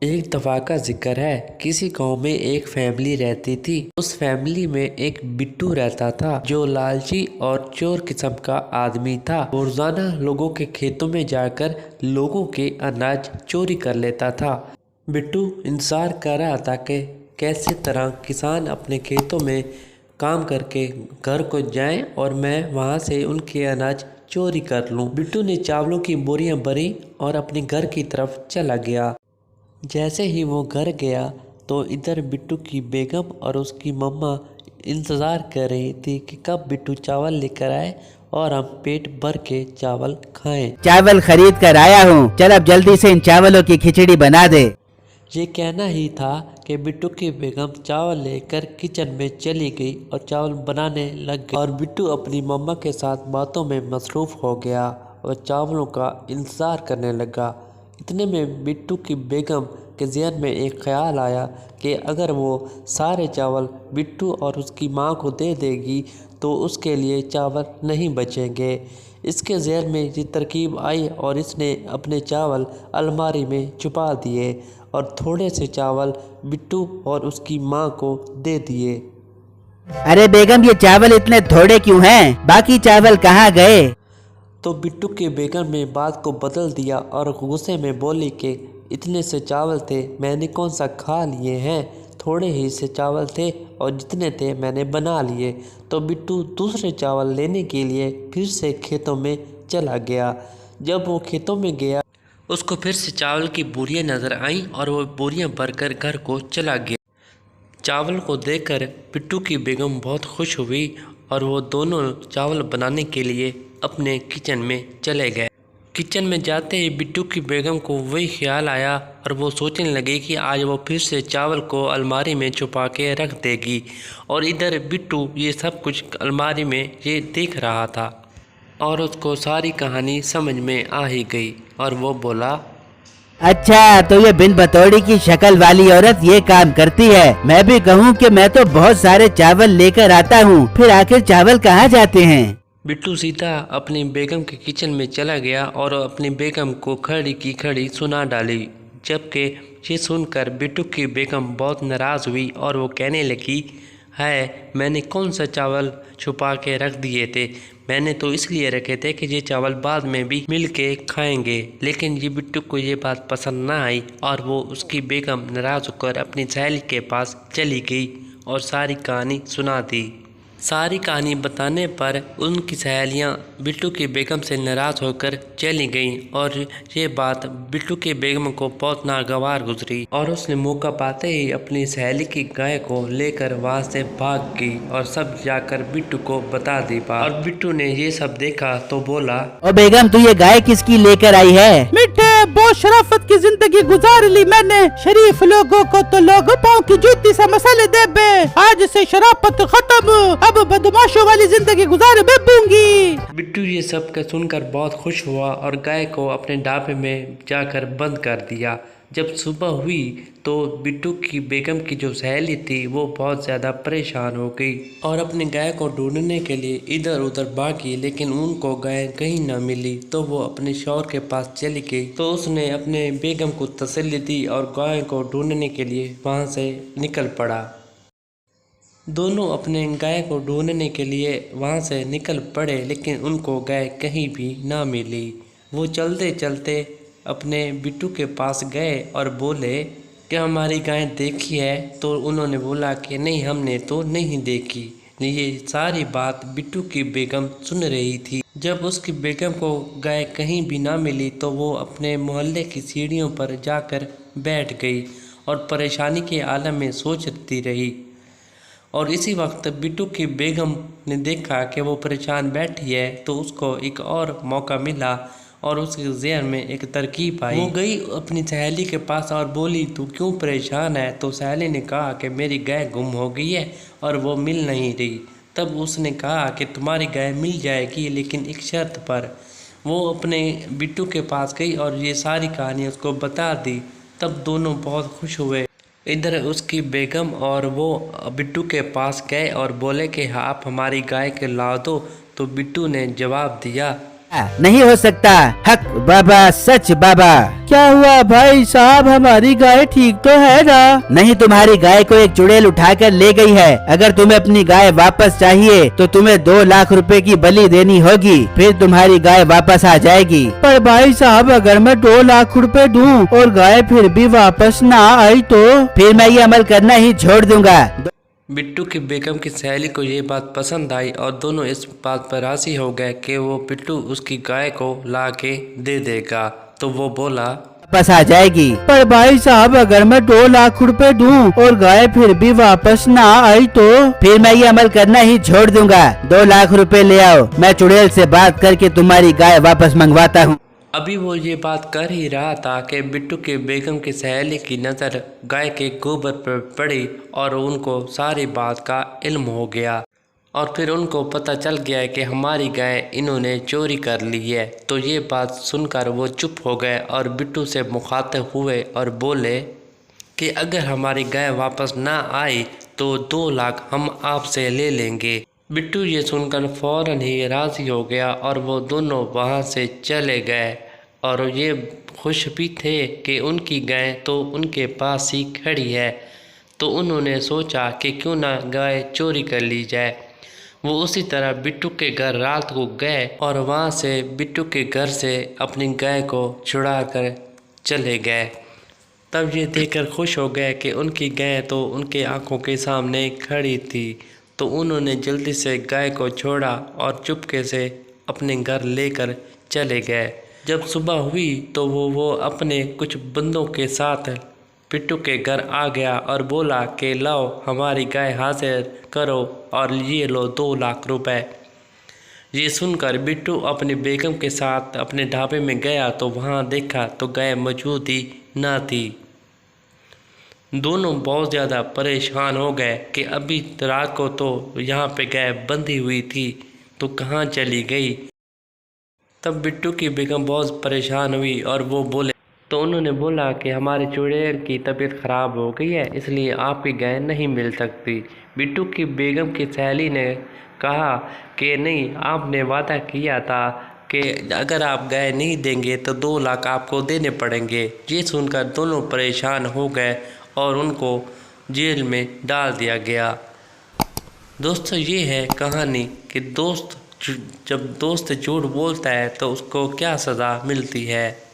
एक दफ़ा का जिक्र है। किसी गांव में एक फैमिली रहती थी। उस फैमिली में एक बिट्टू रहता था जो लालची और चोर किस्म का आदमी था। वो रोजाना लोगों के खेतों में जाकर लोगों के अनाज चोरी कर लेता था। बिट्टू इंतजार कर रहा था कि कैसे तरह किसान अपने खेतों में काम करके घर को जाएं और मैं वहां से उनके अनाज चोरी कर लूं। बिट्टू ने चावलों की बोरियां भरी और अपने घर की तरफ चला गया। जैसे ही वो घर गया तो इधर बिट्टू की बेगम और उसकी मम्मा इंतज़ार कर रही थी कि कब बिट्टू चावल लेकर आए और हम पेट भर के चावल खाएं। चावल खरीद कर आया हूँ, चल अब जल्दी से इन चावलों की खिचड़ी बना दे। ये कहना ही था कि बिट्टू की बेगम चावल लेकर किचन में चली गई और चावल बनाने लग गई और बिट्टू अपनी मम्मा के साथ बातों में मसरूफ़ हो गया और चावलों का इंतज़ार करने लगा। इतने में बिट्टू की बेगम के ज़हन में एक ख्याल आया कि अगर वो सारे चावल बिट्टू और उसकी माँ को दे देगी तो उसके लिए चावल नहीं बचेंगे। इसके ज़हन में ये तरकीब आई और इसने अपने चावल अलमारी में छुपा दिए और थोड़े से चावल बिट्टू और उसकी माँ को दे दिए। अरे बेगम, ये चावल इतने थोड़े क्यों हैं? बाकी चावल कहाँ गए? तो बिट्टू की बेगम ने बात को बदल दिया और गुस्से में बोली कि इतने से चावल थे, मैंने कौन सा खा लिए हैं, थोड़े ही से चावल थे और जितने थे मैंने बना लिए। तो बिट्टू दूसरे चावल लेने के लिए फिर से खेतों में चला गया। जब वो खेतों में गया उसको फिर से चावल की बोरियां नज़र आईं और वो बोरियां भरकर घर को चला गया। चावल को देखकर बिट्टू की बेगम बहुत खुश हुई और वो दोनों चावल बनाने के लिए अपने किचन में चले गए। किचन में जाते ही बिट्टू की बेगम को वही ख्याल आया और वो सोचने लगी कि आज वो फिर से चावल को अलमारी में छुपा के रख देगी। और इधर बिट्टू ये सब कुछ अलमारी में ये देख रहा था और उसको सारी कहानी समझ में आ ही गई और वो बोला, अच्छा, तो ये बिन बतौड़ी की शक्ल वाली औरत ये काम करती है। मैं भी कहूँ कि मैं तो बहुत सारे चावल लेकर आता हूँ, फिर आखिर चावल कहाँ जाते हैं? बिट्टू सीधा अपनी बेगम के किचन में चला गया और अपनी बेगम को खड़ी की खड़ी सुना डाली। जबकि ये सुनकर बिट्टू की बेगम बहुत नाराज़ हुई और वो कहने लगी, है मैंने कौन सा चावल छुपा के रख दिए थे, मैंने तो इसलिए रखे थे कि ये चावल बाद में भी मिल के खाएंगे। लेकिन ये बिट्टू को ये बात पसंद ना आई और वो उसकी बेगम नाराज़ होकर अपनी सहेली के पास चली गई और सारी कहानी सुना दी। सारी कहानी बताने पर उनकी सहेलियां बिट्टू की बेगम से नाराज़ होकर चली गईं और ये बात बिट्टू की बेगम को बहुत नागवार गुजरी और उसने मौका पाते ही अपनी सहेली की गाय को लेकर वहां से भाग गई और सब जाकर बिट्टू को बता दी बात। और बिट्टू ने ये सब देखा तो बोला, ओ बेगम, तू ये गाय किसकी लेकर आई है? मिठे, बहुत शराफत की जिंदगी गुजार ली मैंने। शरीफ लोगों को तो लोग पाँव की जूती से मसाले दे बे। आज से शराफत खत्म, अब बदमाशों वाली जिंदगी गुजार बेबूंगी। बिट्टू ये सब का सुनकर बहुत खुश हुआ और गाय को अपने ढाबे में जाकर बंद कर दिया। जब सुबह हुई तो बिट्टू की बेगम की जो सहेली थी वो बहुत ज़्यादा परेशान हो गई और अपनी गाय को ढूंढने के लिए इधर उधर भागी, लेकिन उनको गाय कहीं ना मिली। तो वो अपने शौहर के पास चली गई तो उसने अपने बेगम को तसल्ली दी और गाय को ढूंढने के लिए वहाँ से निकल पड़ा। दोनों अपने गाय को ढूंढने के लिए वहाँ से निकल पड़े, लेकिन उनको गाय कहीं भी ना मिली। वो चलते चलते अपने बिट्टू के पास गए और बोले कि हमारी गाय देखी है? तो उन्होंने बोला कि नहीं, हमने तो नहीं देखी। ये सारी बात बिट्टू की बेगम सुन रही थी। जब उसकी बेगम को गाय कहीं भी ना मिली तो वो अपने मोहल्ले की सीढ़ियों पर जाकर बैठ गई और परेशानी के आलम में सोचती रही। और इसी वक्त बिट्टू की बेगम ने देखा कि वो परेशान बैठी है तो उसको एक और मौका मिला और उसके ज़हन में एक तरकीब आई। वो गई अपनी सहेली के पास और बोली, तू क्यों परेशान है? तो सहेली ने कहा कि मेरी गाय गुम हो गई है और वो मिल नहीं रही। तब उसने कहा कि तुम्हारी गाय मिल जाएगी, लेकिन एक शर्त पर। वो अपने बिट्टू के पास गई और ये सारी कहानी उसको बता दी। तब दोनों बहुत खुश हुए। इधर उसकी बेगम और वो बिट्टू के पास गए और बोले कि आप हमारी गाय के ला दो। तो बिट्टू ने जवाब दिया नहीं हो सकता। हक बाबा, सच बाबा। क्या हुआ भाई साहब, हमारी गाय ठीक तो है ना? नहीं, तुम्हारी गाय को एक चुड़ैल उठाकर ले गई है। अगर तुम्हें अपनी गाय वापस चाहिए तो तुम्हें 2 लाख रुपए की बलि देनी होगी, फिर तुम्हारी गाय वापस आ जाएगी। पर भाई साहब, अगर मैं 2 लाख रुपए दूं और गाय फिर भी वापस ना आई तो? फिर मैं ये अमल करना ही छोड़ दूंगा। बिट्टू की बेगम की सहेली को ये बात पसंद आई और दोनों इस बात पर राजी हो गए कि वो बिट्टू उसकी गाय को ला के दे देगा। तो वो बोला, वापस आ जाएगी। पर भाई साहब, अगर मैं 2 लाख रुपए दूं और गाय फिर भी वापस ना आई तो? फिर मैं ये अमल करना ही छोड़ दूंगा। 2 लाख रुपए ले आओ, मैं चुड़ैल से बात करके तुम्हारी गाय वापस मंगवाता हूँ। अभी वो ये बात कर ही रहा था कि बिट्टू के बेगम की सहेली की नज़र गाय के गोबर पर पड़ी और उनको सारी बात का इल्म हो गया और फिर उनको पता चल गया कि हमारी गाय इन्होंने चोरी कर ली है। तो ये बात सुनकर वो चुप हो गए और बिट्टू से मुखातिब हुए और बोले कि अगर हमारी गाय वापस ना आई तो 2 लाख हम आपसे ले लेंगे। बिट्टू ये सुनकर फ़ौरन ही राज़ी हो गया और वो दोनों वहाँ से चले गए और ये खुश भी थे कि उनकी गाय तो उनके पास ही खड़ी है। तो उन्होंने सोचा कि क्यों ना गाय चोरी कर ली जाए। वो उसी तरह बिट्टू के घर रात को गए और वहाँ से बिट्टू के घर से अपनी गाय को छुड़ा कर चले गए। तब ये देखकर खुश हो गए कि उनकी गाय तो उनके आंखों के सामने खड़ी थी। तो उन्होंने जल्दी से गाय को छोड़ा और चुपके से अपने घर लेकर चले गए। जब सुबह हुई तो वो अपने कुछ बंदों के साथ बिट्टू के घर आ गया और बोला कि लाओ हमारी गाय हाजिर करो और ये लो 2 लाख रुपए। ये सुनकर बिट्टू अपनी बेगम के साथ अपने ढाबे में गया तो वहाँ देखा तो गाय मौजूद ही ना थी। दोनों बहुत ज़्यादा परेशान हो गए कि अभी रात को तो यहाँ पे गाय बंधी हुई थी तो कहाँ चली गई। तब बिट्टू की बेगम बहुत परेशान हुई और वो बोले तो उन्होंने बोला कि हमारे चुड़ैल की तबीयत ख़राब हो गई है, इसलिए आपकी गाय नहीं मिल सकती। बिट्टू की बेगम की सहेली ने कहा कि नहीं, आपने वादा किया था कि अगर आप गाय नहीं देंगे तो 2 लाख आपको देने पड़ेंगे। ये सुनकर दोनों परेशान हो गए और उनको जेल में डाल दिया गया। दोस्तों, ये है कहानी कि जब दोस्त झूठ बोलता है तो उसको क्या सज़ा मिलती है।